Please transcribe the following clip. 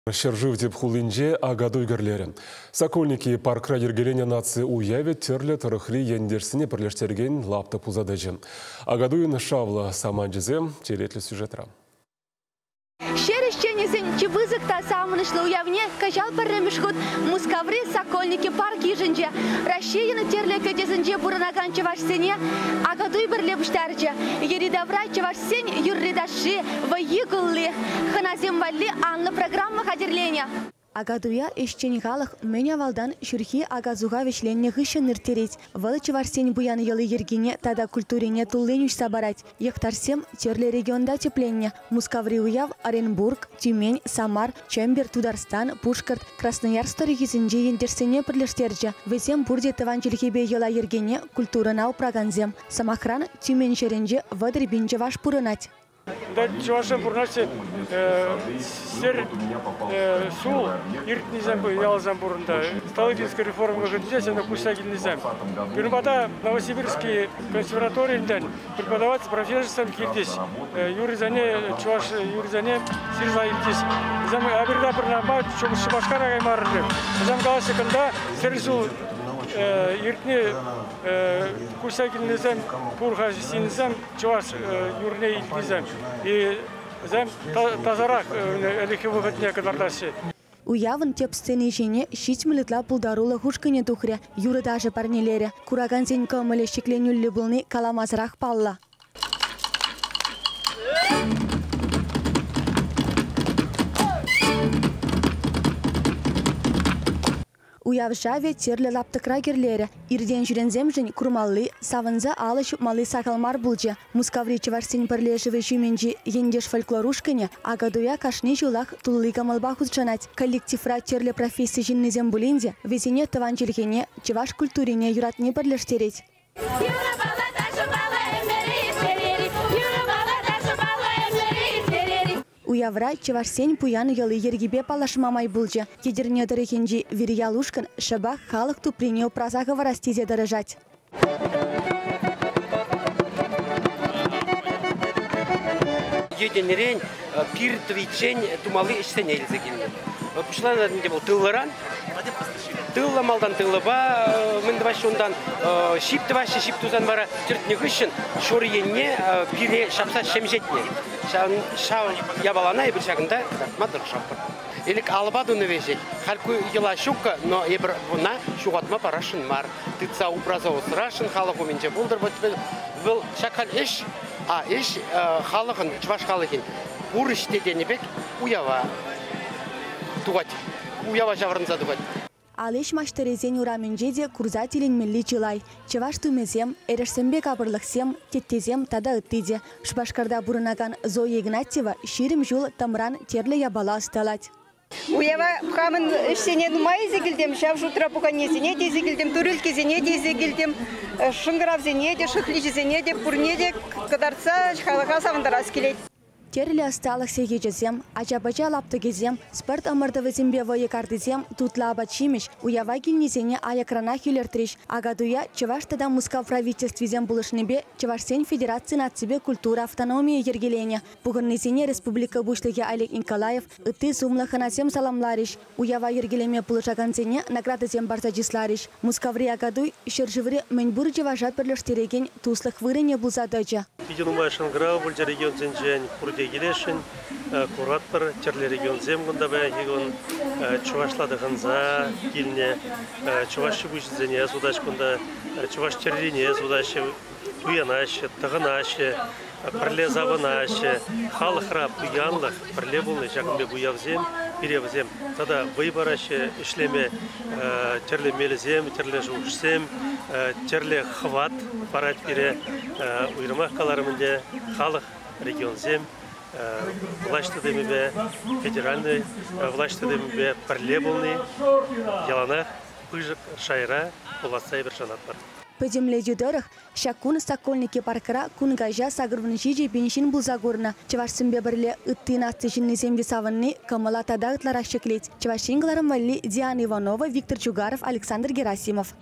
Шержив деп хулинже агаду герлері. Сокольники паркра ергелене нации уяве терлі тарыхри ендерсіне бірлештерген лапты пузадажын. Агадуын шавла саманжызе телетлі сюжетра. Щерещенесен чебызыкта самынышлы уявне кажал парремешхут мускаври сокольники парк еженже. Расширена терле кедесенже буранаган чевашсене агадуй бірлебіштарже. Еридавра чевашсен юрридаши вайыгылли. Ханазем валли анлы программа хадерления. Агадуя ешченихалых меня валдан шурхи агазуга вешленне гышын иртереть. Валычы варсен буян елы ергене тада культурине тулленюш сабарать. Ехтарсем терле регионда тепленне. Мускаври уяв Оренбург, Тюмень, Самар, Чембер, Тударстан, Пушкарт, Красноярск торихизинже ендерсене прирлештерже. Везем бурде таванчелхебе ела ергене культура нау праганзем. Самохран Тюмень шеренже вадребинже ваш пурынать. Да, чувашем бурнасы сер сул иртнизем ялзам бурында. Столыпинская реформа здесь она кусагильнизем. Гюрбата Новосибирский консерваторийден преподаватель профессор кирдис. Юризане чуваш юризане сирза ирдис. Зам абирда пырнама чубашкара гаймарды. Зам галасы кында серсул иртни кусагильнизем пурха синизем чуваш юрне ирдизем. И зам тазарак элихи выходне кадардасы. Уявын теп сцене жене щить милитла пулдарула хушкыне тухря. Юры даже парнелере. Кураган зень көмілі шекленюлі бұлны каламазырақ палла. Уяв жаве терлі лапты крагерлері. Ирден жүрензем жын күрмаллы, савынза алы шупмалы сақалмар бұлжы. Мускаври чеварсен пірлешіві жүйменжі ендеш фольклорушкыне, агадуя кашны жылақ туллы камалба хұзчанать. Коллективра терлі профессия жыннызем бұлінде, везене таванчелгене чеваш культурине юратне бірлештереть. Уявра чевашсен пуян елы ергебе палашмамай бұлжы. Кедерне дырекенжі вирьялушкан шабах халық туприне празаға варастезе дырыжать. Еденерен пир твичень тумалы ішсене елзі келді. Пұшылан әдінде бұл тылларан. Тылла малдан тыллыба, мінді башы ондан шипті башы шип тузан бара түртіне күшін шорыенне пире шапса шемжетіне. Шау ябалана ебір шағында мадыр шапыр. Елік алыбадуны вежет. Халку ела шука, но ебір бұна шуғатма парашын мар. Тыца упраза осырашын халық оменже болдыр. Бұл шақал еш, еш халықын, чваш халықын бұр іштедені бек уява туғат. Уява жавырынза туғат. Алеш маштарезен ураменжеде курзателен милли жылай. Чеваш тумезем, эрешсембек абырлықсем, теттезем тада ыттыде. Шбашкарда бурынаган Зоя Игнатьева ширим жул тамран терлі ябала асталать. Уява хамын ішсене нумай зегілдем, шав жутра пуканезене де зегілдем, турілкезене де зегілдем, шыңғыравзене де, шықлижезене де, пурне де, кадарца халыға савындарас келет. Терлі асталық сегежезем, ача-бача лапты кезем, спорт амырдывы зембе войы кардызем, тутла абачимеш, уява килнезене аякрана хюлертриш. Агадуя чеваштада муска правительствизем булышнебе, чевашсен федерации нацибе культура автономия ергелене. Пугырнезене республика бушлыге Олег Николаев, ыты зумлы ханасем саламлариш. Уява ергелеме пулышаганзене наградызем барзаджислариш. Мускаври агадуй, шерживри меньбур чеважа перлештереген туслых вырыне булзадача. Гелешин, куратор, терлі регион земгунда бәйгігін, чувашлады ғынза, келіне, чувашы бүшізіне судашкунда, чуваш терліне судашы, туянашы, тығынашы, пірле забынашы, халықра бұянлық, пірле болны жағынбе бұявзем, беревзем. Тада выбарашы, ішлеме терлі мелізем, терлі жуғышсем, терлі хват, парат бере, ұйырмақ қаларымынде халық регион зем, власть демебе, федеральный власть демебе парлебулный, яланах, пыжик, шайра, уласай бір жанат бар. Подемле юдерах, шакун сокольники паркара кунгажа сагырвын жиже беншин булзагурна. Чевашсымбе бірле ыттын астышынны зембе савынны камала тада ытларах шеклеть. Чевашингларым валли Диана Иванова, Виктор Чугаров, Александр Герасимов.